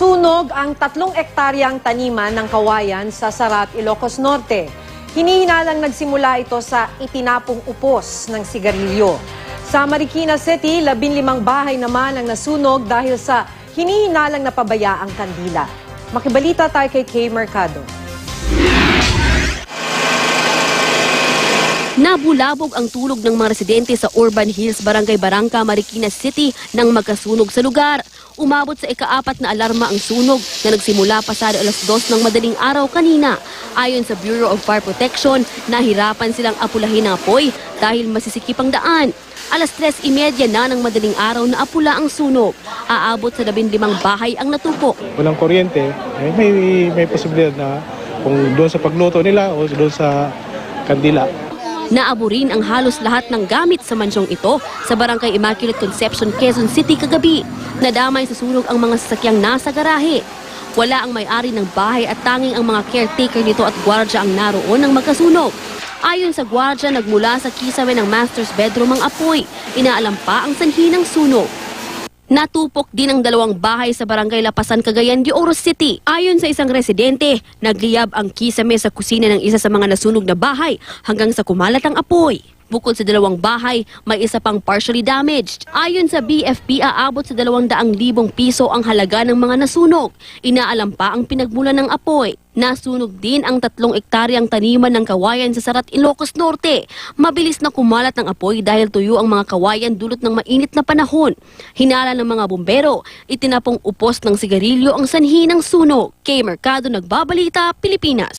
Nasunog ang 3 ektaryang taniman ng kawayan sa Sarat, Ilocos Norte. Hinihinalang nagsimula ito sa itinapong upos ng sigarilyo. Sa Marikina City, 15 bahay naman ang nasunog dahil sa hinihinalang napabayaang kandila. Makibalita tayo kay Kay Mercado. Nabulabog ang tulog ng mga residente sa Urban Hills, Barangay Barangka, Marikina City nang magkasunog sa lugar. Umabot sa ika-4 na alarma ang sunog na nagsimula pasado alas 2 ng madaling araw kanina. Ayon sa Bureau of Fire Protection, nahirapan silang apulahin ng apoy dahil masisikip ang daan. Alas 3:30 na ng madaling araw na apula ang sunog. Aabot sa 15 bahay ang natupok. Walang kuryente, may posibilidad na kung doon sa pagluto nila o doon sa kandila. Naabo rin ang halos lahat ng gamit sa mansyong ito sa Barangay Immaculate Conception, Quezon City kagabi. Nadamay sa sunog ang mga sasakyang nasa garahe. Wala ang may-ari ng bahay at tanging ang mga caretaker nito at gwardya ang naroon nang magkasunog. Ayon sa gwardya, nagmula sa kisame ng master's bedroom ang apoy. Inaalam pa ang sanhi ng sunog. Natupok din ang 2 bahay sa Barangay Lapasan, Cagayan de Oro City. Ayon sa isang residente, nagliyab ang kisame sa kusina ng isa sa mga nasunog na bahay hanggang sa kumalat ang apoy. Bukod sa 2 bahay, may isa pang partially damaged. Ayon sa BFP, aabot sa 200,000 piso ang halaga ng mga nasunog. Inaalam pa ang pinagmulan ng apoy. Nasunog din ang 3 ektaryang taniman ng kawayan sa Sarat, Ilocos Norte. Mabilis na kumalat ng apoy dahil tuyo ang mga kawayan dulot ng mainit na panahon. Hinala ng mga bumbero, itinapong upos ng sigarilyo ang sanhi ng sunog. Kay Mercado, Nagbabalita, Pilipinas.